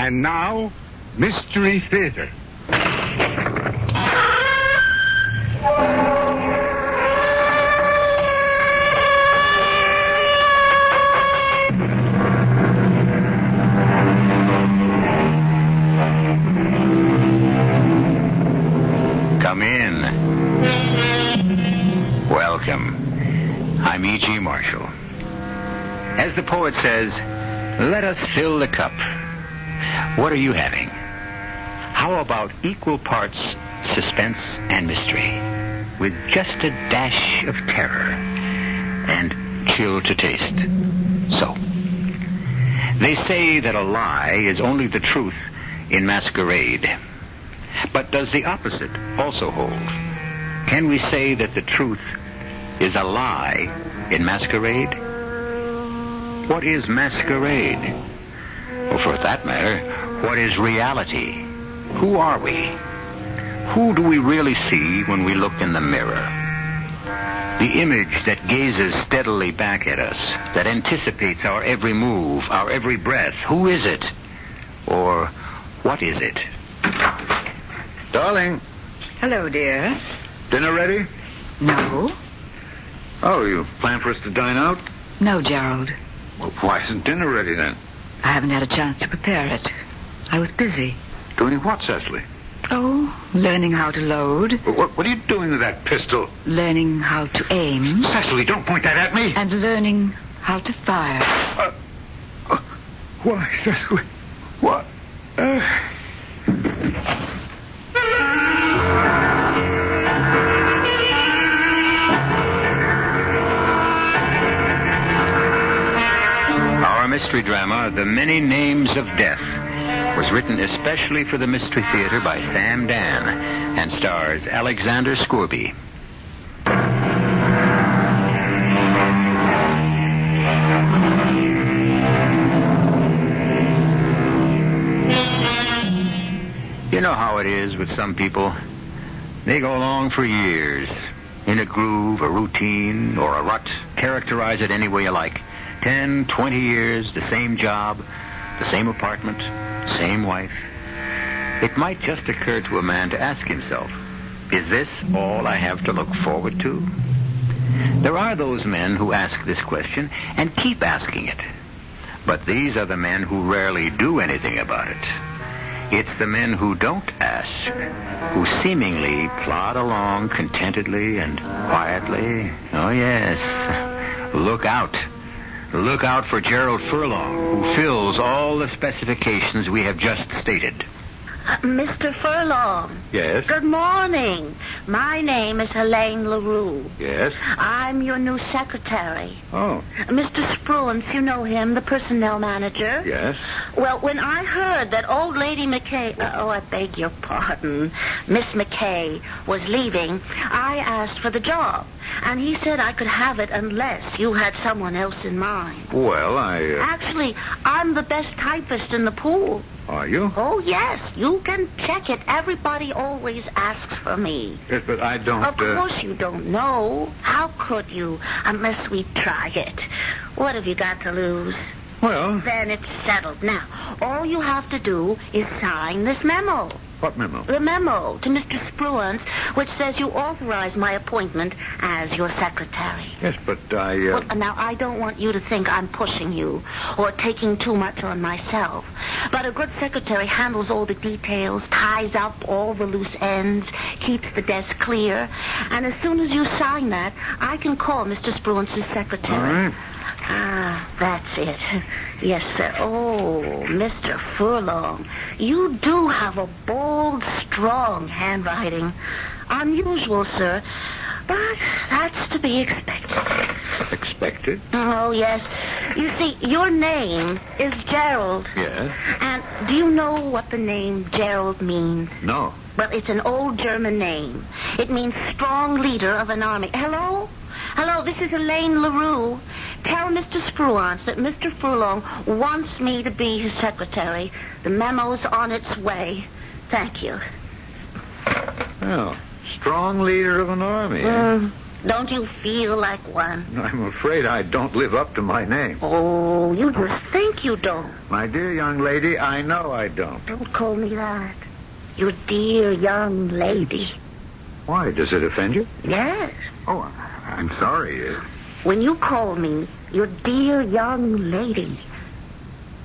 And now, Mystery Theater. Come in. Welcome. I'm E.G. Marshall. As the poet says, let us fill the cup. What are you having? How about equal parts suspense and mystery, with just a dash of terror and chill to taste? So, they say that a lie is only the truth in masquerade. But does the opposite also hold? Can we say that the truth is a lie in masquerade? What is masquerade? Or for that matter, what is reality? Who are we? Who do we really see when we look in the mirror? The image that gazes steadily back at us, that anticipates our every move, our every breath. Who is it? Or what is it? Darling. Hello, dear. Dinner ready? No. Oh, you plan for us to dine out? No, Gerald. Well, why isn't dinner ready then? I haven't had a chance to prepare it. I was busy. Doing what, Cecily? Oh, learning how to load. What are you doing with that pistol? Learning how to aim. Cecily, don't point that at me. And learning how to fire. Why, Cecily? What? Our mystery drama, The Many Names of Death, was written especially for the Mystery Theater by Sam Dan and stars Alexander Scourby. You know how it is with some people. They go along for years, in a groove, a routine, or a rut. Characterize it any way you like. 10, 20 years, the same job, the same apartment, same wife. It might just occur to a man to ask himself, is this all I have to look forward to? There are those men who ask this question and keep asking it. But these are the men who rarely do anything about it. It's the men who don't ask, who seemingly plod along contentedly and quietly. Oh, yes. Look out. Look out for Gerald Furlong, who fills all the specifications we have just stated. Mr. Furlong. Yes? Good morning. My name is Helene LaRue. Yes? I'm your new secretary. Oh. Mr. Spruance, you know him, the personnel manager? Yes? Well, when I heard that old lady McKay... I beg your pardon. Miss McKay was leaving, I asked for the job. And he said I could have it unless you had someone else in mind. Well, Actually, I'm the best typist in the pool. Are you? Oh, yes. You can check it. Everybody always asks for me. Yes, but I don't... Of course you don't know. How could you, unless we try it? What have you got to lose? Well... Then it's settled. Now, all you have to do is sign this memo. What memo? The memo to Mr. Spruance, which says you authorize my appointment as your secretary. Yes, but I... Well, now, I don't want you to think I'm pushing you or taking too much on myself. But a good secretary handles all the details, ties up all the loose ends, keeps the desk clear. And as soon as you sign that, I can call Mr. Spruance's secretary. All right. Ah, that's it. Yes, sir. Oh, Mr. Furlong, you do have a bold, strong handwriting. Unusual, sir, but that's to be expected. Expected? Oh, yes. You see, your name is Gerald. Yes? And do you know what the name Gerald means? No. Well, it's an old German name. It means strong leader of an army. Hello? Hello, this is Helene LaRue. Tell Mr. Spruance that Mr. Furlong wants me to be his secretary. The memo's on its way. Thank you. Well, strong leader of an army. Don't you feel like one? I'm afraid I don't live up to my name. Oh, you just think you don't. My dear young lady, I know I don't. Don't call me that. You dear young lady. Why? Does it offend you? Yes. Oh, I'm sorry. When you call me your dear young lady,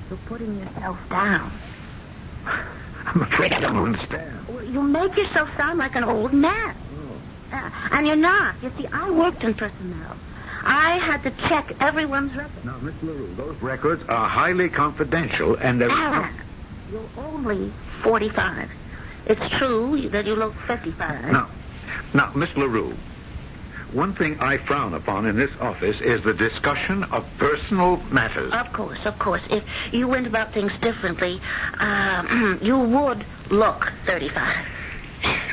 you're putting yourself down. I'm afraid I don't understand. Well, you make yourself sound like an old man. And you're not. You see, I worked in personnel. I had to check everyone's records. Now, Miss LaRue, those records are highly confidential, and they're... You're only 45. It's true that you look 55. Now, Miss LaRue, one thing I frown upon in this office is the discussion of personal matters. Of course. If you went about things differently, you would look 35.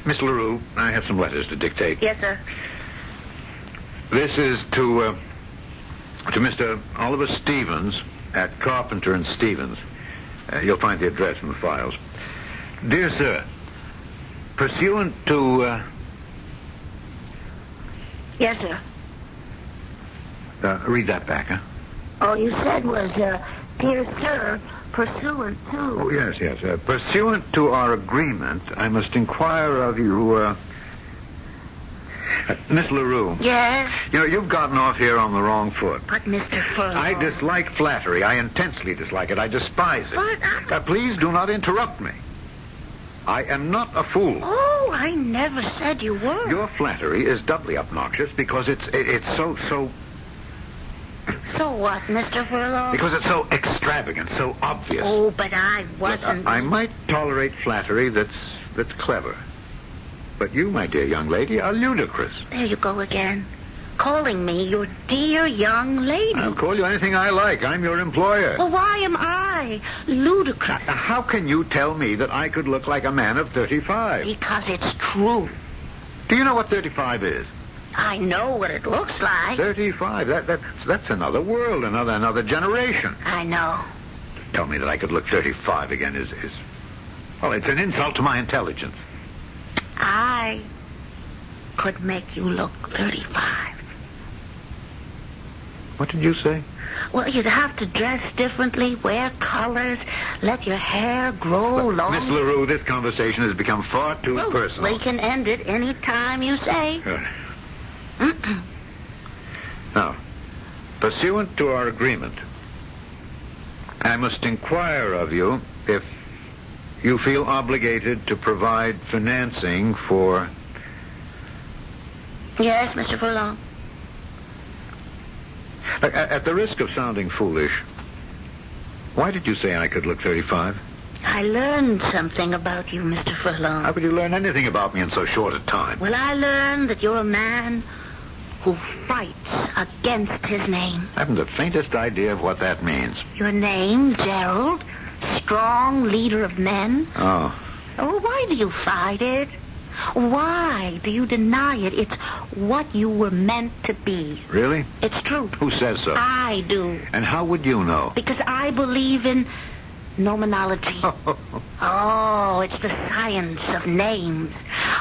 Miss LaRue, I have some letters to dictate. Yes, sir. This is to Mr. Oliver Stevens at Carpenter and Stevens. You'll find the address in the files. Dear sir, pursuant to... Yes, sir. Read that back, huh? All you said was, dear sir, pursuant to... Oh, yes. Pursuant to our agreement, I must inquire of you, Miss LaRue. Yes? You know, you've gotten off here on the wrong foot. But, Mr. Furlong... I dislike flattery. I intensely dislike it. I despise it. But... please do not interrupt me. I am not a fool. Oh, I never said you were. Your flattery is doubly obnoxious because it's so... So what, Mr. Furlong? Because it's so extravagant, so obvious. Oh, but I wasn't... I might tolerate flattery that's clever. But you, my dear young lady, are ludicrous. There you go again. Calling me your dear young lady. I'll call you anything I like. I'm your employer. Well, why am I ludicrous? Now, how can you tell me that I could look like a man of 35? Because it's true. Do you know what 35 is? I know what it looks like. 35. That's another world, another generation. I know. Tell me that I could look 35 again is well, it's an insult to my intelligence. I could make you look 35. What did you say? Well, you'd have to dress differently, wear colors, let your hair grow long. Miss LaRue, this conversation has become far too personal. We can end it any time you say. Good. Now, pursuant to our agreement, I must inquire of you if you feel obligated to provide financing for... Yes, Mr. Furlong. At the risk of sounding foolish, why did you say I could look 35? I learned something about you, Mr. Furlong. How could you learn anything about me in so short a time? Well, I learned that you're a man who fights against his name. I haven't the faintest idea of what that means. Your name, Gerald, strong leader of men. Oh. Oh, why do you fight it? Why do you deny it? It's what you were meant to be. Really? It's true. Who says so? I do. And how would you know? Because I believe in nomenology. Oh, it's the science of names.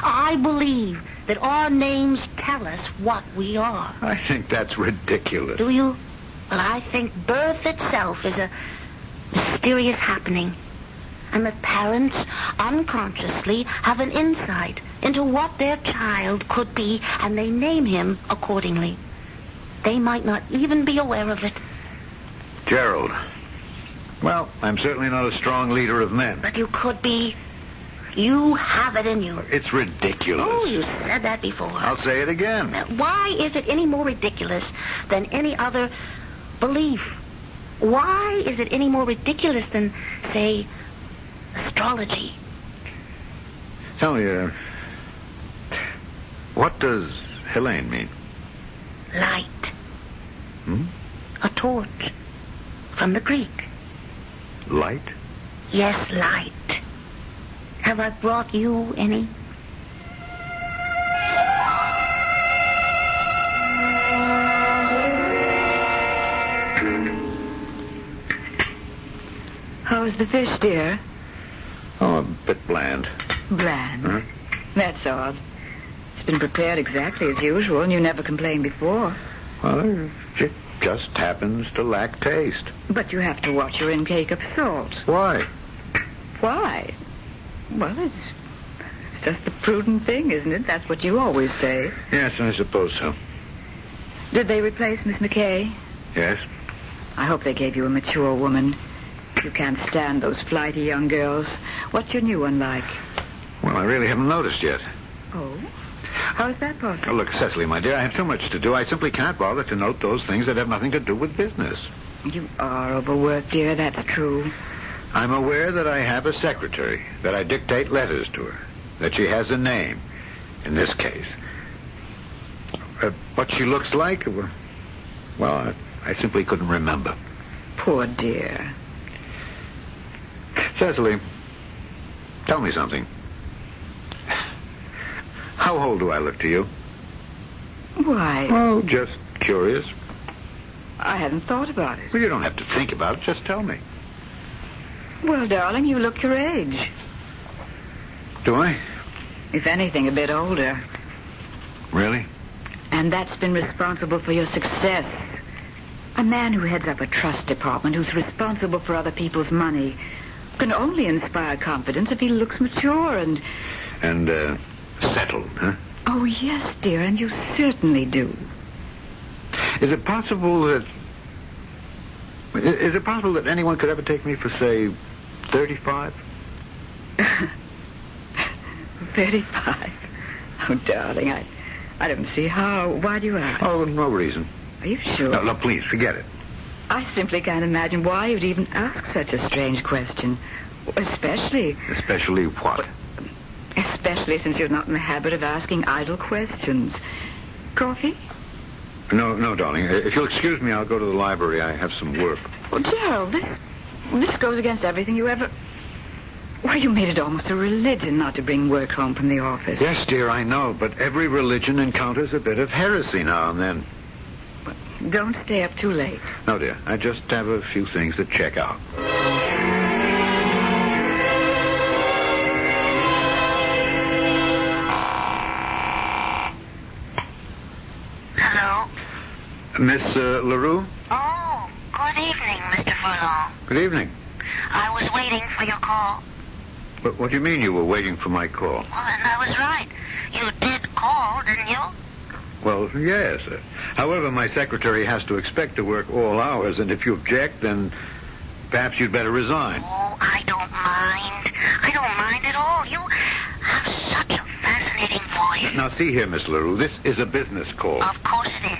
I believe that our names tell us what we are. I think that's ridiculous. Do you? Well, I think birth itself is a mysterious happening. And that parents unconsciously have an insight into what their child could be, and they name him accordingly. They might not even be aware of it. Gerald. Well, I'm certainly not a strong leader of men. But you could be. You have it in you. It's ridiculous. Oh, you said that before. I'll say it again. Why is it any more ridiculous than any other belief? Why is it any more ridiculous than, say, astrology? Tell me, what does Helene mean? Light. A torch. From the Greek. Light? Yes, light. Have I brought you any? How's the fish, dear? Oh, a bit bland. Bland. Huh? That's odd. It's been prepared exactly as usual, and you never complained before. Well, it just happens to lack taste. But you have to watch your intake of salt. Why? Why? Well, it's just the prudent thing, isn't it? That's what you always say. Yes, I suppose so. Did they replace Miss McKay? Yes. I hope they gave you a mature woman. You can't stand those flighty young girls. What's your new one like? Well, I really haven't noticed yet. Oh? How is that possible? Oh, look, Cecily, my dear, I have too much to do. I simply can't bother to note those things that have nothing to do with business. You are overworked, dear. That's true. I'm aware that I have a secretary, that I dictate letters to her, that she has a name, in this case. What she looks like, well, I simply couldn't remember. Poor dear. Cecily, tell me something. How old do I look to you? Why? Oh, just curious. I hadn't thought about it. Well, you don't have to think about it. Just tell me. Well, darling, you look your age. Do I? If anything, a bit older. Really? And that's been responsible for your success. A man who heads up a trust department, who's responsible for other people's money, can only inspire confidence if he looks mature and... And, settled, huh? Oh, yes, dear, and you certainly do. Is it possible that anyone could ever take me for, say, 35? 35? Oh, darling, I don't see how. Why do you ask? Oh, no reason. Are you sure? No, please, forget it. I simply can't imagine why you'd even ask such a strange question. Especially... Especially what? Especially since you're not in the habit of asking idle questions. Coffee? No, darling. If you'll excuse me, I'll go to the library. I have some work. Oh, Gerald, this goes against everything you ever... Why, you made it almost a religion not to bring work home from the office. Yes, dear, I know, but every religion encounters a bit of heresy now and then. But don't stay up too late. No, dear, I just have a few things to check out. Hello? Miss LaRue? Oh, good evening, Mr. Furlong. Good evening. I was waiting for your call. But what do you mean you were waiting for my call? Well, and I was right. You did call, didn't you? Well, yes. However, my secretary has to expect to work all hours, and if you object, then perhaps you'd better resign. Oh, I don't mind. I don't mind at all. You have such a fascinating voice. Now, see here, Miss LaRue, this is a business call. Of course it is.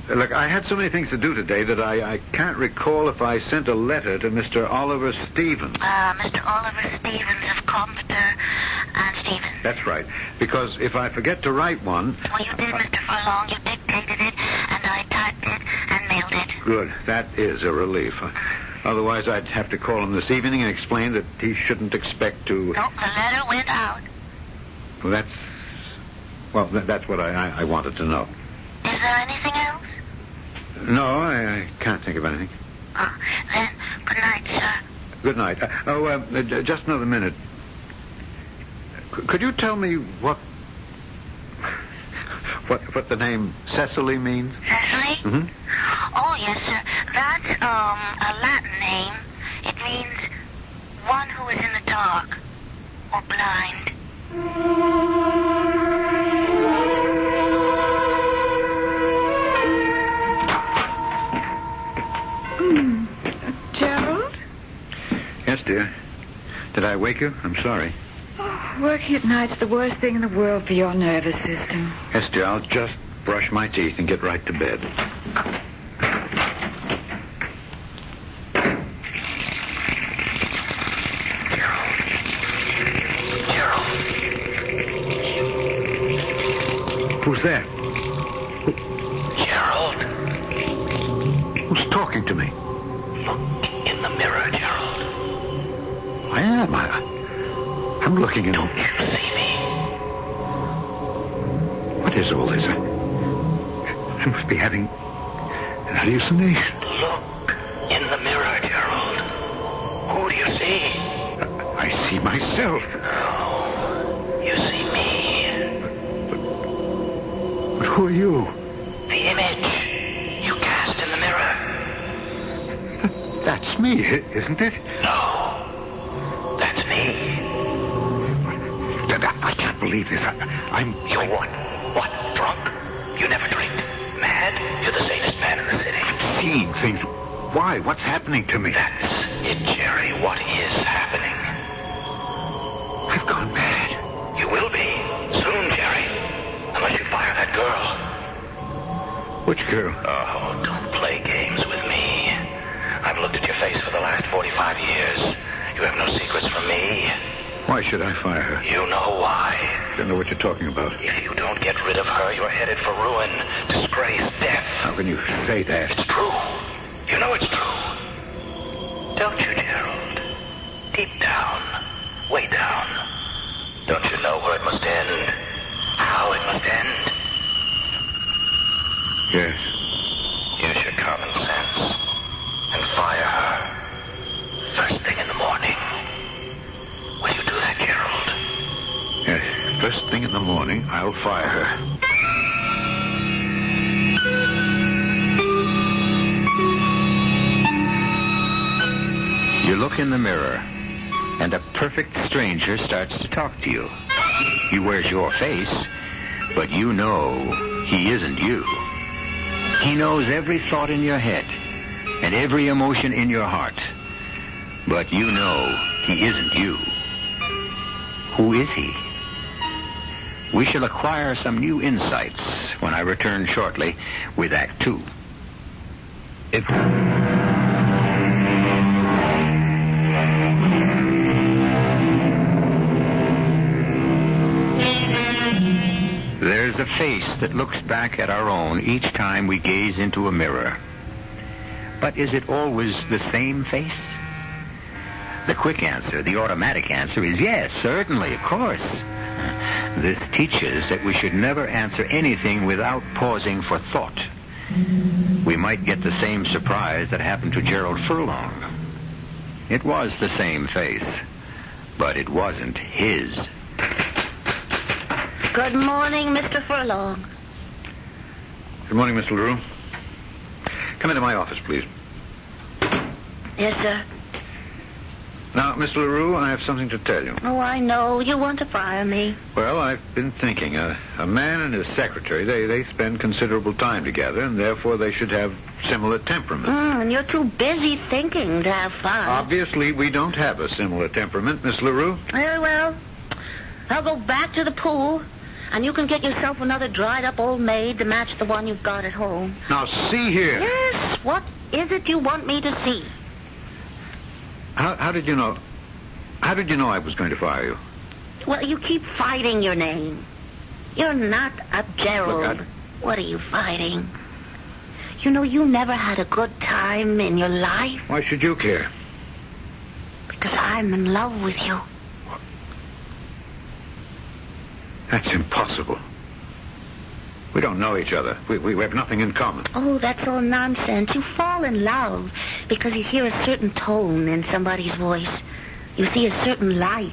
Look, I had so many things to do today that I can't recall if I sent a letter to Mr. Oliver Stevens. Mr. Oliver Stevens of Carpenter and Stevens. That's right. Because if I forget to write one... Well, you did, Mr. Furlong. You dictated it, and I typed it and mailed it. Good. That is a relief. Otherwise, I'd have to call him this evening and explain that he shouldn't expect to... No, the letter went out. Well, that's what I wanted to know. Is there anything else? No, I can't think of anything. Oh, then, good night, sir. Good night. Just another minute. Could you tell me what the name Cecily means? Cecily? Mm-hmm. Oh, yes, sir. That's, a Latin name. It means one who is in the dark or blind. Gerald? Yes, dear. Did I wake you? I'm sorry. Oh, working at night's the worst thing in the world for your nervous system. Yes, dear. I'll just brush my teeth and get right to bed. Who's there? Gerald, Who's talking to me? look in the mirror, Gerald. I am. I'm looking in. Don't you see me? What is all this? I must be having an hallucination. Look in the mirror, Gerald. Who do you see? I see myself. No, you see me. Who are you? The image you cast in the mirror. That's me, isn't it? No. That's me. I can't believe this. You're what? What? Drunk? You never drink? Mad? You're the safest man in the city. Seeing things. Why? What's happening to me? That's it, Jerry. What is happening? I've gone mad. You will be. Soon, Jerry. Unless you fire that girl. Which girl? Oh, don't play games with me. I've looked at your face for the last 45 years. You have no secrets from me. Why should I fire her? You know why. I don't know what you're talking about. If you don't get rid of her, you're headed for ruin, disgrace, death. How can you say that? It's true. You know it's true. Don't you, Gerald? Deep down, way down. Don't you know where it must end? How it must end? Yes. Use your common sense and fire her. First thing in the morning. Will you do that, Gerald? Yes. First thing in the morning, I'll fire her. You look in the mirror, and a perfect stranger starts to talk to you. He wears your face, but you know he isn't you. He knows every thought in your head and every emotion in your heart, but you know he isn't you. Who is he? We shall acquire some new insights when I return shortly with Act 2. There's a face that looks back at our own each time we gaze into a mirror. But is it always the same face? The quick answer, the automatic answer is yes, certainly, of course. This teaches that we should never answer anything without pausing for thought. We might get the same surprise that happened to Gerald Furlong. It was the same face, but it wasn't his. Good morning, Mr. Furlong. Good morning, Mr. LaRue. Come into my office, please. Yes, sir. Now, Mr. LaRue, I have something to tell you. Oh, I know. You want to fire me. Well, I've been thinking. A man and his secretary, they spend considerable time together, and therefore they should have similar temperament. And you're too busy thinking to have fun. Obviously, we don't have a similar temperament, Miss LaRue. Very well. I'll go back to the pool, and you can get yourself another dried-up old maid to match the one you've got at home. Now, see here. Yes, what is it you want me to see? How did you know? How did you know I was going to fire you? Well, you keep fighting your name. You're not a Gerald. Look, What are you fighting? You know, you never had a good time in your life. Why should you care? Because I'm in love with you. That's impossible. We don't know each other. We have nothing in common. Oh, that's all nonsense. You fall in love because you hear a certain tone in somebody's voice. You see a certain light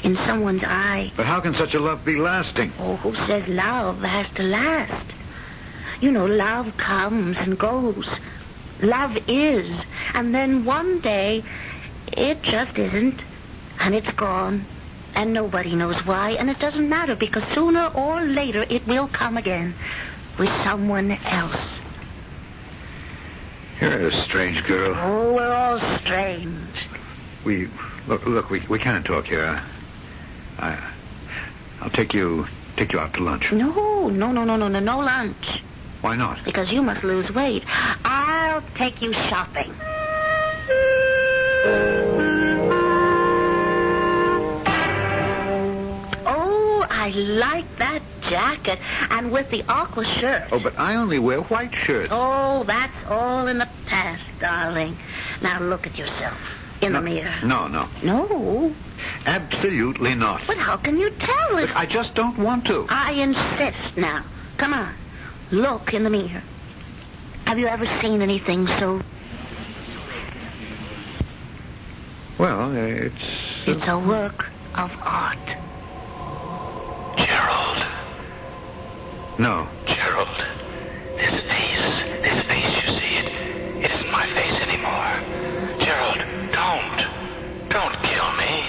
in someone's eye. But how can such a love be lasting? Oh, who says love has to last? You know, love comes and goes. Love is. And then one day, it just isn't. And it's gone. And nobody knows why, and it doesn't matter, because sooner or later it will come again with someone else. You're a strange girl. Oh, we're all strange. We can't talk here. I'll take you out to lunch. No lunch. Why not? Because you must lose weight. I'll take you shopping. I like that jacket, and with the aqua shirt. Oh, but I only wear white shirts. Oh, that's all in the past, darling. Now look at yourself in the mirror. No. No? Absolutely not. But how can you tell if... But I just don't want to. I insist now. Come on. Look in the mirror. Have you ever seen anything so... Well, it's... It's a work of art. Gerald. No. Gerald, this face, you see, it isn't my face anymore. Gerald, don't kill me.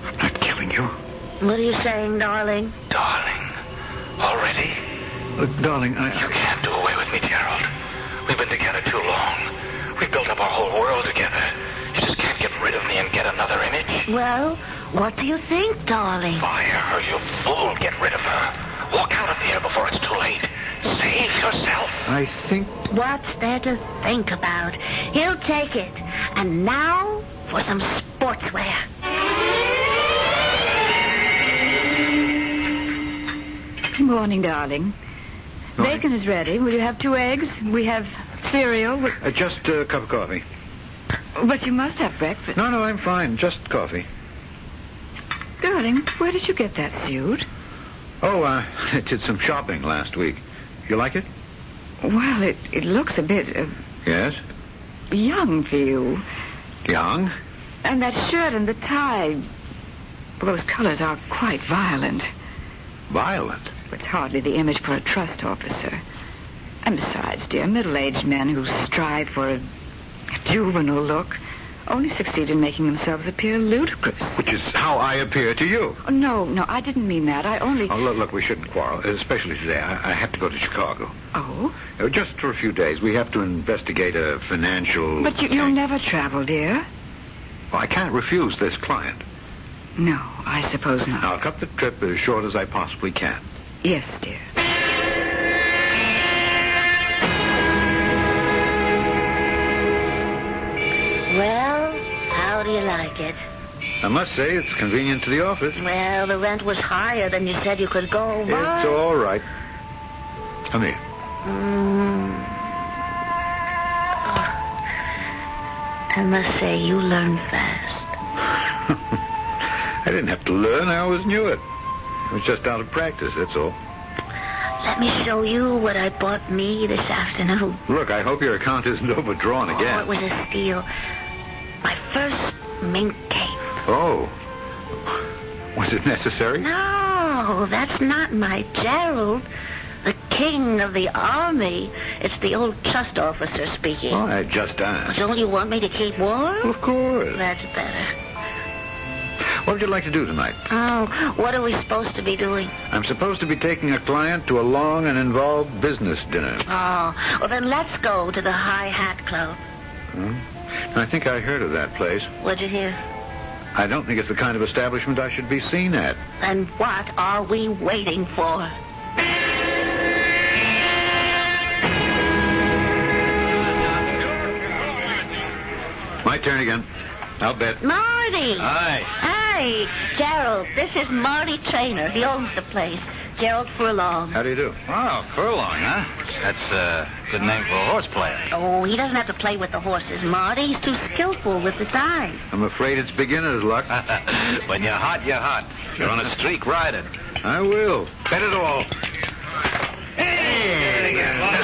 I'm not killing you. What are you saying, darling? Darling, already? Look, darling, You can't do away with me, Gerald. We've been together too long. We built up our whole world together. You just can't get rid of me and get another image. Well, what do you think, darling? Fire her, you fool. Get rid of her. Walk out of here before it's too late. Save yourself. I think... What's there to think about? He'll take it. And now for some sportswear. Good morning, darling. Morning. Bacon is ready. Will you have 2 eggs? We have cereal. Just a cup of coffee. But you must have breakfast. No, I'm fine. Just coffee. Darling, where did you get that suit? Oh, I did some shopping last week. You like it? Well, it looks a bit Yes. young for you. Young? And that shirt and the tie, well, those colors are quite violent. Violent? It's hardly the image for a trust officer. And besides, dear, middle-aged men who strive for a juvenile look only succeed in making themselves appear ludicrous. Which is how I appear to you. Oh, no, I didn't mean that. I only... Oh, look, we shouldn't quarrel, especially today. I have to go to Chicago. Oh? Just for a few days. We have to investigate a financial... But you'll never travel, dear. Well, I can't refuse this client. No, I suppose not. I'll cut the trip as short as I possibly can. Yes, dear. Well, how do you like it? I must say it's convenient to the office. Well, the rent was higher than you said you could go. It's all right. Come here. I must say, you learn fast. I didn't have to learn. I always knew it. It was just out of practice, that's all. Let me show you what I bought me this afternoon. Look, I hope your account isn't overdrawn again. Oh, it was a steal. My first mink cape. Oh. Was it necessary? No, that's not my Gerald. The king of the army. It's the old trust officer speaking. Oh, I just asked. Don't you want me to keep warm? Of course. That's better. What would you like to do tonight? Oh, what are we supposed to be doing? I'm supposed to be taking a client to a long and involved business dinner. Oh, well, then let's go to the High Hat Club. I think I heard of that place. What'd you hear? I don't think it's the kind of establishment I should be seen at. And what are we waiting for? My turn again. I'll bet. Marty! Hi. Hey, Gerald, this is Marty Trainer. He owns the place. Gerald Furlong. How do you do? Oh, Furlong, huh? That's a good name for a horse player. Oh, he doesn't have to play with the horses, Marty. He's too skillful with his eyes. I'm afraid it's beginner's luck. When you're hot, you're hot. If you're on a streak, ride it. I will. Bet it all. Hey!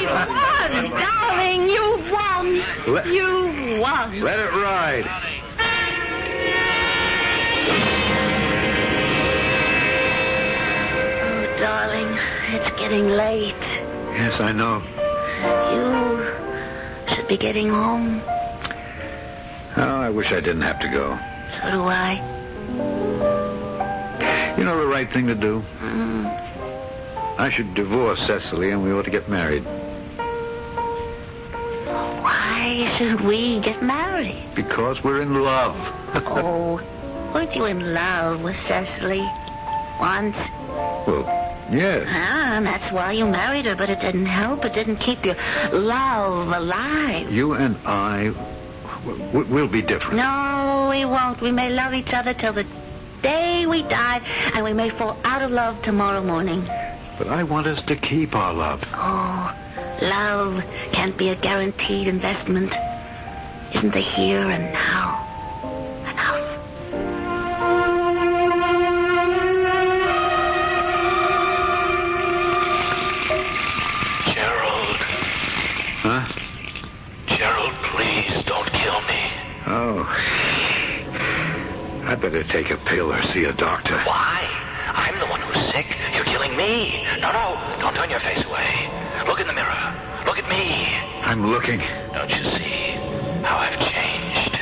You won, darling. You won. You won. Let it ride. Oh, darling, it's getting late. Yes, I know. You should be getting home. Oh, I wish I didn't have to go. So do I. You know the right thing to do? I should divorce Cecily and we ought to get married. Why should we get married? Because we're in love. Oh, weren't you in love with Cecily once? Well, yes. Ah, and that's why you married her, but it didn't help. It didn't keep your love alive. You and I, we'll be different. No, we won't. We may love each other till the day we die, and we may fall out of love tomorrow morning. But I want us to keep our love. Oh, love can't be a guaranteed investment. Isn't the here and now enough? Gerald. Huh? Gerald, please don't kill me. Oh. I better take a pill or see a doctor. Why? I'm the one who's sick. You're killing killing me. No, don't turn your face away. Look in the mirror. Look at me. I'm looking. Don't you see how I've changed?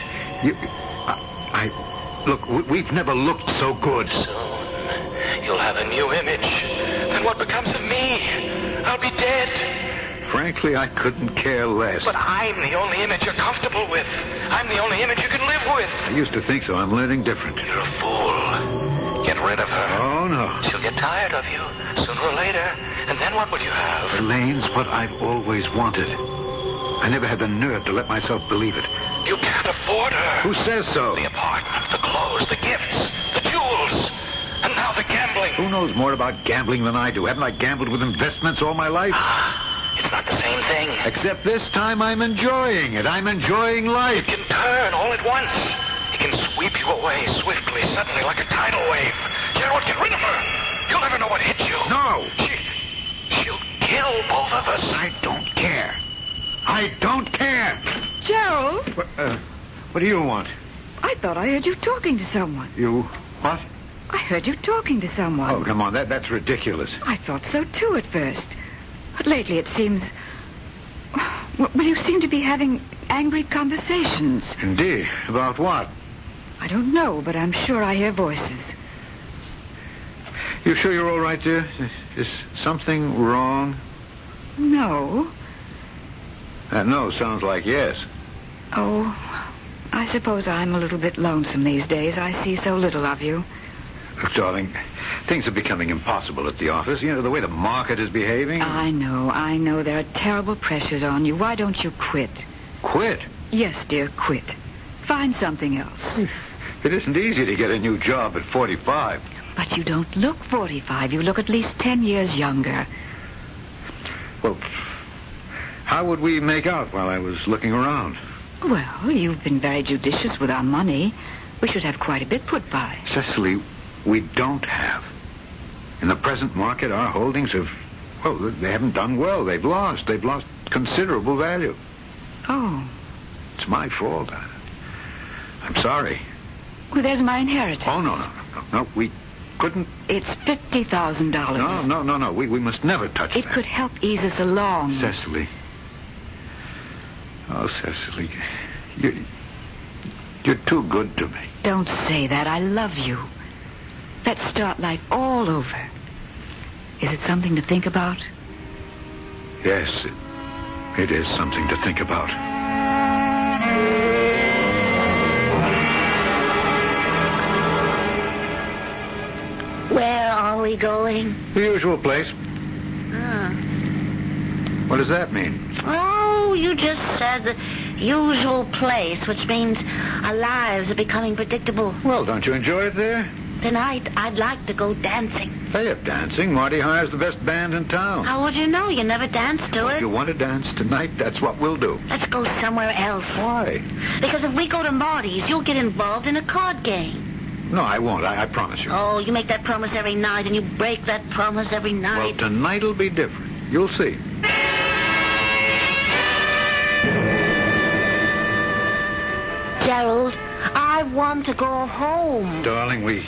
Look, we've never looked so good. Soon, you'll have a new image. Then what becomes of me? I'll be dead. Frankly, I couldn't care less. But I'm the only image you're comfortable with. I'm the only image you can live with. I used to think so. I'm learning different. You're a fool. Get rid of her. Oh, no. She'll get tired of you sooner or later. And then what will you have? Elaine's what I've always wanted. I never had the nerve to let myself believe it. You can't afford her. Who says so? The apartment, the clothes, the gifts, the jewels. And now the gambling. Who knows more about gambling than I do? Haven't I gambled with investments all my life? It's not the same thing. Except this time I'm enjoying it. I'm enjoying life. It can turn all at once. It can sweep you away swiftly, suddenly, like a tidal wave. Gerald, get rid of her. You'll never know what hit you. No. She'll kill both of us. I don't care. I don't care. Gerald? What do you want? I thought I heard you talking to someone. You what? I heard you talking to someone. Oh, come on. That's ridiculous. I thought so, too, at first. But lately it seems... Well, you seem to be having angry conversations. Indeed. About what? I don't know, but I'm sure I hear voices. You sure you're all right, dear? Is something wrong? No. That no sounds like yes. Oh, I suppose I'm a little bit lonesome these days. I see so little of you. Look, darling, things are becoming impossible at the office. You know, the way the market is behaving. I know. There are terrible pressures on you. Why don't you quit? Quit? Yes, dear, quit. Find something else. It isn't easy to get a new job at 45. But you don't look 45. You look at least 10 years younger. Well, how would we make out while I was looking around? Well, you've been very judicious with our money. We should have quite a bit put by. Cecily, we don't have. In the present market, our holdings have, well, they haven't done well. They've lost considerable value. Oh. It's my fault. I'm sorry. Well, there's my inheritance. Oh, no. We couldn't... It's $50,000. No. We must never touch that. It could help ease us along. Cecily. Oh, Cecily. You're too good to me. Don't say that. I love you. Let's start life all over. Is it something to think about? Yes, it is something to think about. Where are we going? The usual place. Ah. What does that mean? Oh, you just said the usual place, which means our lives are becoming predictable. Well, don't you enjoy it there? Tonight, I'd like to go dancing. They have dancing. Marty hires the best band in town. How would you know? You never danced to If it. you want to dance tonight, that's what we'll do. Let's go somewhere else. Why? Because if we go to Marty's, you'll get involved in a card game. No, I won't. I promise you. Oh, you make that promise every night, and you break that promise every Well, night. tonight'll be different. You'll see. Gerald, I want to go home. Darling, we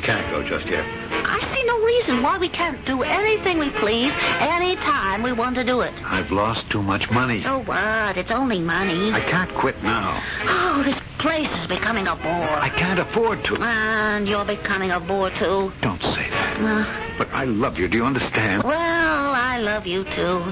can't go just yet. I see no reason why we can't do anything we please any time we want to do it. I've lost too much money. So what? It's only money. I can't quit now. Oh, this place is becoming a bore. I can't afford to. And you're becoming a bore, too. Don't say that. But I love you. Do you understand? Well, I love you, too.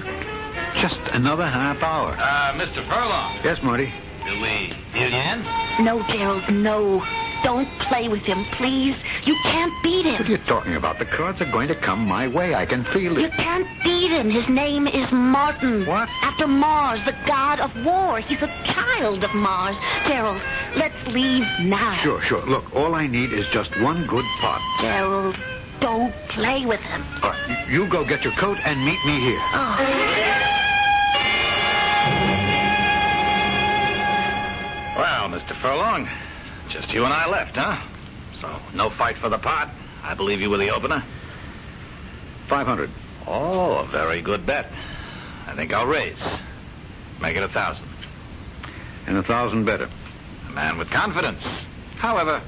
Just another half hour. Mr. Furlong, Yes, Marty. do we deal you in? No, Gerald, no. Don't play with him, please. You can't beat What are him. you talking about? The cards are going to come my way. I can feel You it. can't beat him. His name is Martin. What? After Mars, the god of war. He's a child of Mars. Gerald, let's leave now. Sure. Look, all I need is just one good pot. Gerald, don't play with him. All right, you go get your coat and meet me here. Well, Mr. Furlong, just you and I left, huh? So, no fight for the pot. I believe you were the opener. 500. Oh, a very good bet. I think I'll raise. Make it 1,000. And 1,000 better. A man with confidence. However,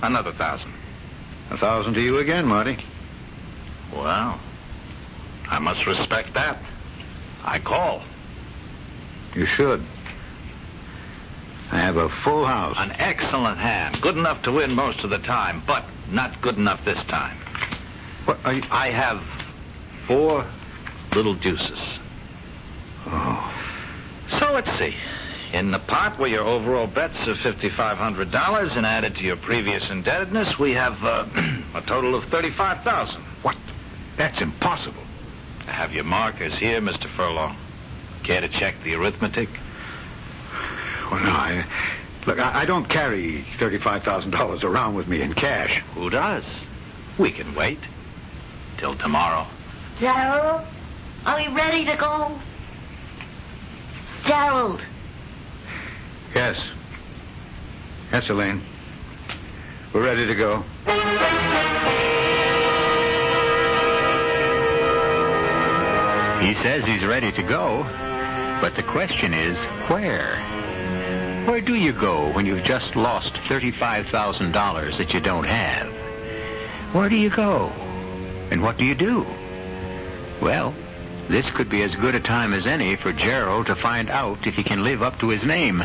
another 1,000. 1,000 to you again, Marty. Well, I must respect that. I call. You should. I have a full house. An excellent hand. Good enough to win most of the time, but not good enough this time. What are you... I have 4 little deuces. Oh. So let's see. In the pot where your overall bets of $5,500 and added to your previous indebtedness, we have a total of $35,000. What? That's impossible. I have your markers here, Mr. Furlong. Care to check the arithmetic? Well, no, Look, I don't carry $35,000 around with me in cash. Who does? We can wait. Till tomorrow. Gerald, are we ready to go? Gerald. Yes. Yes, Elaine. We're ready to go. He says he's ready to go, but the question is, where? Where do you go when you've just lost $35,000 that you don't have? Where do you go? And what do you do? Well, this could be as good a time as any for Gerald to find out if he can live up to his name,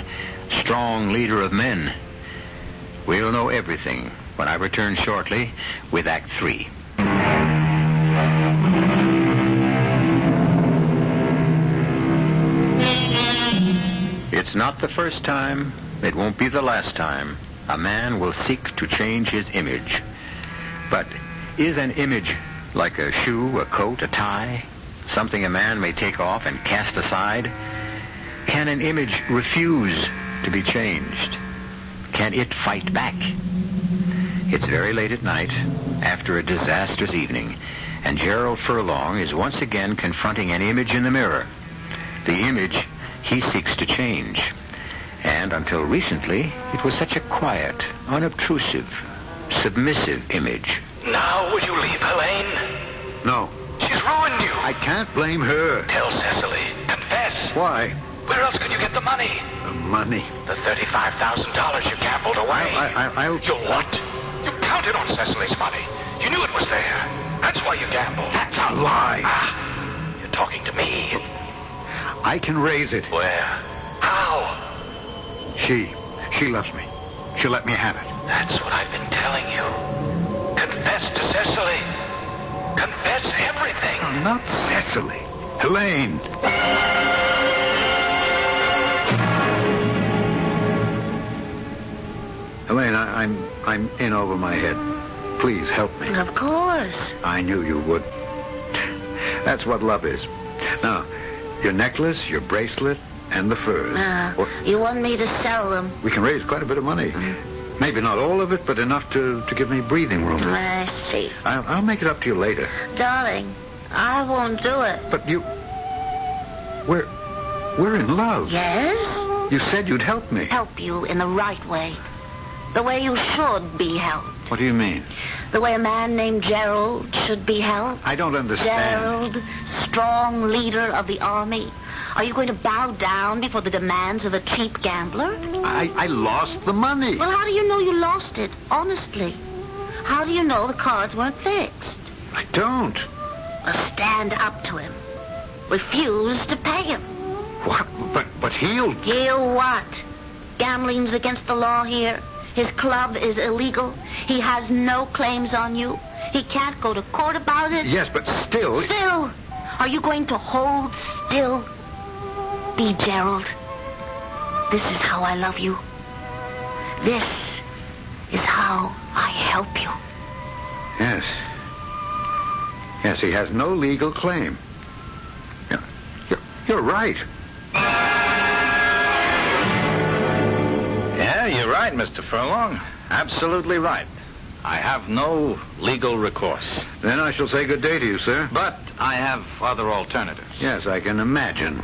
strong leader of men. We'll know everything when I return shortly with Act 3. It's not the first time, it won't be the last time, a man will seek to change his image. But is an image like a shoe, a coat, a tie, something a man may take off and cast aside? Can an image refuse to be changed? Can it fight back? It's very late at night, after a disastrous evening, and Gerald Furlong is once again confronting an image in the mirror. The image he seeks to change. And until recently, it was such a quiet, unobtrusive, submissive image. Now will you leave, Helene? No. She's ruined you. I can't blame her. Tell Cecily. Confess. Why? Where else could you get the money? The money. The $35,000 you gambled away. I'll... You what? You counted on Cecily's money. You knew it was there. That's why you gambled. That's a lie. You're talking to me. I can raise it. Where? How? She loves me. She'll let me have it. That's what I've been telling you. Confess to Cecily. Confess everything. No, not Cecily. Helene. Helene, I'm in over my head. Please help me. Of course. I knew you would. That's what love is. Now, your necklace, your bracelet, and the furs. You want me to sell them? We can raise quite a bit of money. Maybe not all of it, but enough to give me breathing room. I see. I'll make it up to you later. Darling, I won't do it. But you... We're in love. Yes? You said you'd help me. Help you in the right way. The way you should be helped. What do you mean? The way a man named Gerald should be helped. I don't understand. Gerald, strong leader of the army. Are you going to bow down before the demands of a cheap gambler? I lost the money. Well, how do you know you lost it? Honestly. How do you know the cards weren't fixed? I don't. Well, stand up to him. Refuse to pay him. What? But he'll... He'll what? Gambling's against the law here. His club is illegal. He has no claims on you. He can't go to court about it. Yes, but still... Still? Are you going to hold still? Be Gerald. This is how I love you. This is how I help you. Yes. Yes, he has no legal claim. You're right. Yeah, you're right, Mr. Furlong. Absolutely right. I have no legal recourse. Then I shall say good day to you, sir. But I have other alternatives. Yes, I can imagine.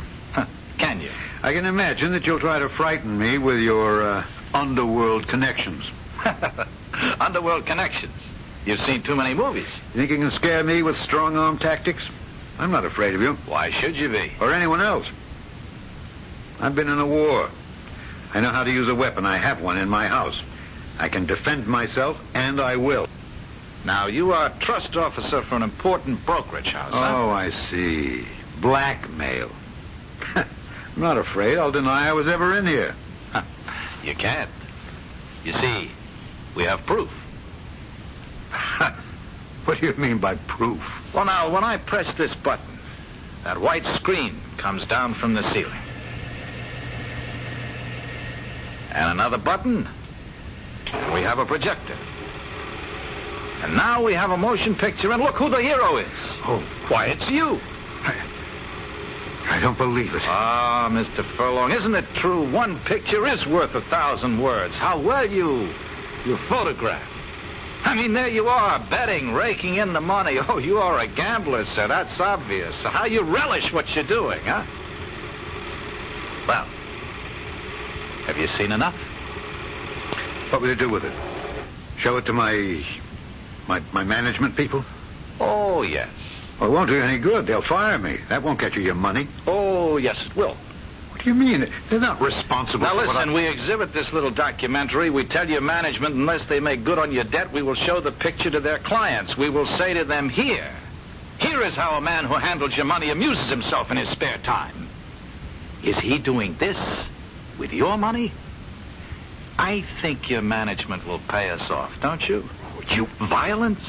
Can you? I can imagine that you'll try to frighten me with your underworld connections. Underworld connections? You've seen too many movies. You think you can scare me with strong-arm tactics? I'm not afraid of you. Why should you be? Or anyone else. I've been in a war. I know how to use a weapon. I have one in my house. I can defend myself, and I will. Now, you are a trust officer for an important brokerage house, huh? Oh, I see. Blackmail. I'm not afraid. I'll deny I was ever in here. You can't. You see, we have proof. What do you mean by proof? Well, now, when I press this button, that white screen comes down from the ceiling. And another button, and we have a projector. And now we have a motion picture, and look who the hero is. Oh. Why, it's you. I don't believe it. Ah, Mr. Furlong, isn't it true? One picture is worth 1,000 words. How well you photograph. I mean, there you are, betting, raking in the money. Oh, you are a gambler, sir. That's obvious. So how you relish what you're doing, huh? Well, have you seen enough? What will you do with it? Show it to my management people? Oh, yes. Well, it won't do you any good. They'll fire me. That won't get you your money. Oh, yes, it will. What do you mean? They're not responsible Now, for listen, we exhibit this little documentary. We tell your management, unless they make good on your debt, we will show the picture to their clients. We will say to them, here is how a man who handles your money amuses himself in his spare time. Is he doing this with your money? I think your management will pay us off, don't you? You violence?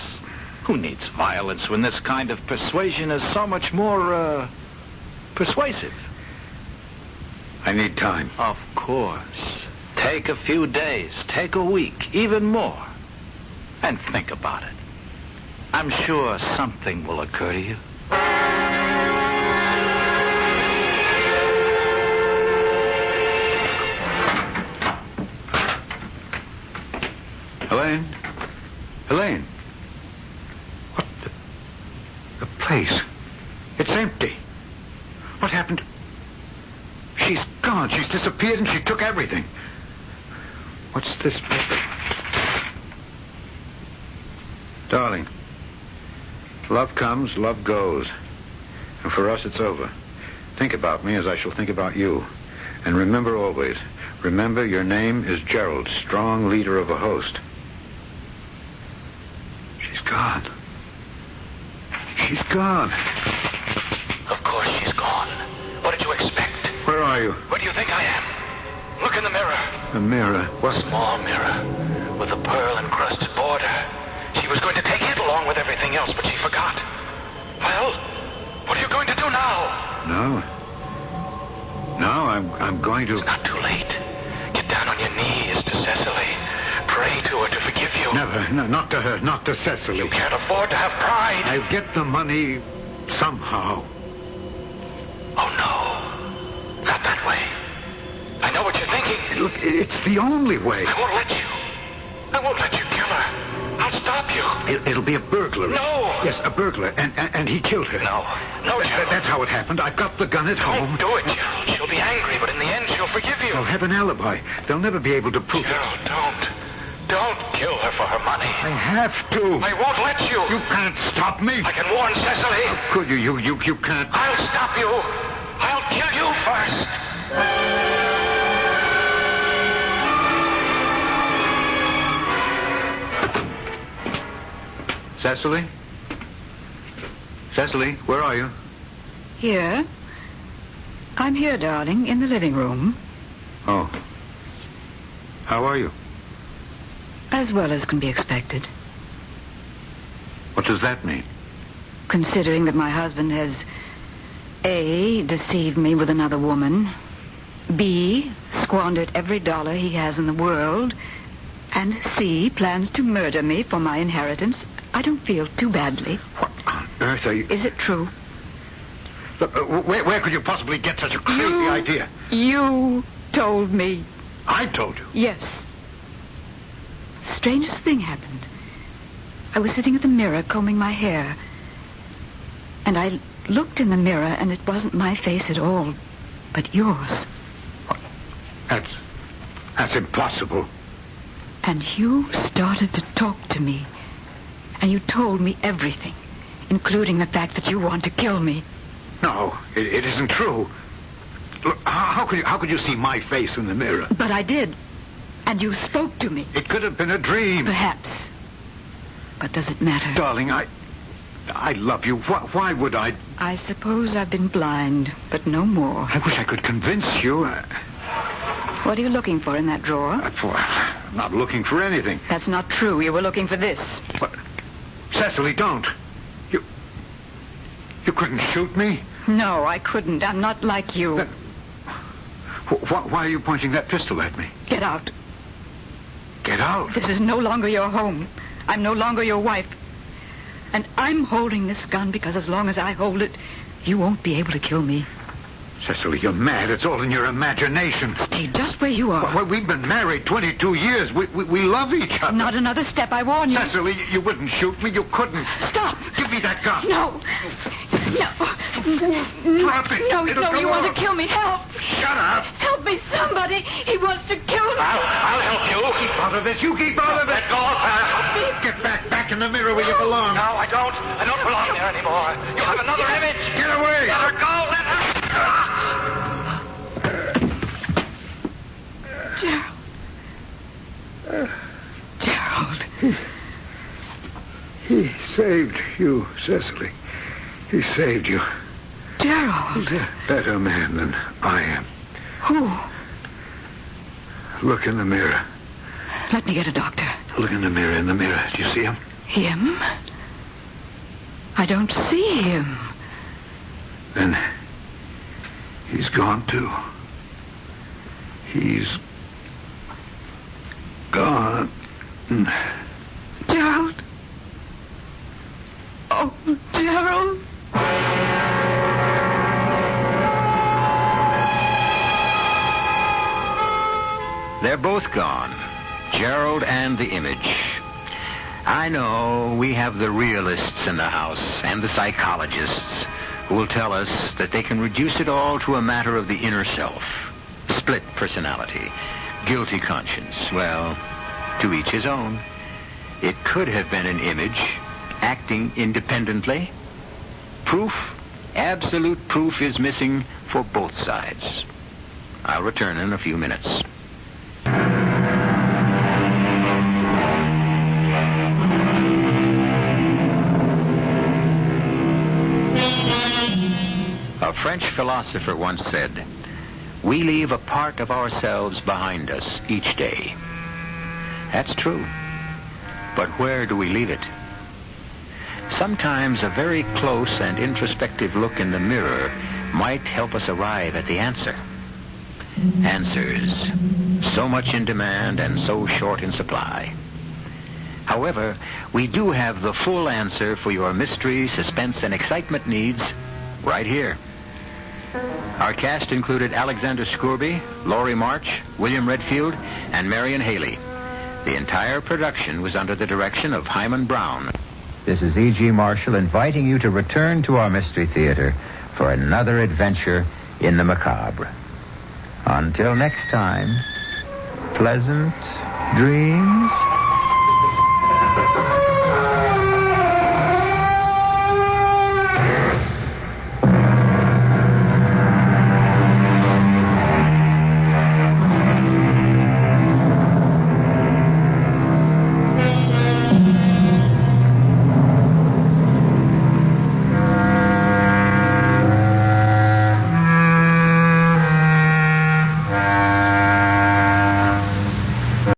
Who needs violence when this kind of persuasion is so much more, persuasive? I need time. Of course. Take a few days. Take a week. Even more. And think about it. I'm sure something will occur to you. Elaine? Elaine? What the place? It's empty. What happened? She's gone. She's disappeared and she took everything. What's this paper? Darling, love comes, love goes. And for us, it's over. Think about me as I shall think about you. And remember always, remember your name is Gerald, strong leader of a host. She's gone. She's gone. Of course she's gone. What did you expect? Where are you? Where do you think I am? Look in the mirror. The mirror. What? Small mirror with a pearl-encrusted border. She was going to take it along with everything else, but she forgot. Well, what are you going to do now? No, I'm going to... It's not too late. Get down on your knees to Cecily. Pray to her to forgive you. Never. No, not to her. Not to Cecily. You can't afford to have pride. I'll get the money somehow. Oh, no. Not that way. I know what you're thinking. Look, it's the only way. I won't let you. I won't let you kill her. I'll stop you. It'll be a burglary. No. Yes, a burglar, and he killed her. No, Gerald. That's how it happened. I've got the gun at home. Don't do it, Gerald. She'll be angry, but in the end, she'll forgive you. I'll have an alibi. They'll never be able to prove Gerald, it. don't kill her for her money. I have to. I won't let you. You can't stop me. I can warn Cecily. How could you? You can't. I'll stop you. I'll kill you first. Cecily? Cecily, where are you? Here. I'm here, darling, in the living room. Oh. How are you? As well as can be expected. What does that mean? Considering that my husband has A, deceived me with another woman, B, squandered every dollar he has in the world, and C, plans to murder me for my inheritance, I don't feel too badly. What on earth are you... Is it true? Look, where could you possibly get such a crazy idea? You told me. I told you? Yes. Strangest thing happened. I was sitting at the mirror combing my hair, and I looked in the mirror, and it wasn't my face at all, but yours. What? That's impossible. And you started to talk to me, and you told me everything, including the fact that you want to kill me. No, it isn't true. Look, how could you see my face in the mirror? But I did, and you spoke to me. It could have been a dream. Perhaps. But does it matter? Darling, I love you. Why would I? I suppose I've been blind, but no more. I wish I could convince you. What are you looking for in that drawer? I'm not looking for anything. That's not true. You were looking for this. What? Cecily, don't. You couldn't shoot me? No, I couldn't. I'm not like you. Then, why are you pointing that pistol at me? Get out. Get out? This is no longer your home. I'm no longer your wife. And I'm holding this gun because as long as I hold it, you won't be able to kill me. Cecily, you're mad. It's all in your imagination. Stay just where you are. Well, we've been married 22 years. We love each other. Not another step, I warn you. Cecily, you wouldn't shoot me. You couldn't. Stop. Give me that gun. No. Drop it. No, It'll no, come you want off. to kill me. Help. Shut up. Help me, somebody. He wants to kill me. I'll help you. Keep out of this. You keep out of it. Let go of her. Get back in the mirror where you belong. No, I don't. I don't belong there anymore. You have another image. Get away. Let her go. Let her. Gerald. He saved you, Cecily. He saved you. Gerald. He's a better man than I am. Who? Look in the mirror. Let me get a doctor. Look in the mirror. Do you see him? Him? I don't see him. Then he's gone, too. He's gone. Gerald. Oh, Gerald. They're both gone, Gerald and the image. I know we have the realists in the house and the psychologists who will tell us that they can reduce it all to a matter of the inner self, split personality, guilty conscience. Well, to each his own. It could have been an image acting independently. Proof, absolute proof, is missing for both sides. I'll return in a few minutes. A French philosopher once said, "We leave a part of ourselves behind us each day." That's true. But where do we leave it? Sometimes a very close and introspective look in the mirror might help us arrive at the answer. Answers, so much in demand and so short in supply. However, we do have the full answer for your mystery, suspense, and excitement needs right here. Our cast included Alexander Scourby, Laurie March, William Redfield, and Marion Haley. The entire production was under the direction of Himan Brown. This is E.G. Marshall inviting you to return to our Mystery Theater for another adventure in the macabre. Until next time, pleasant dreams.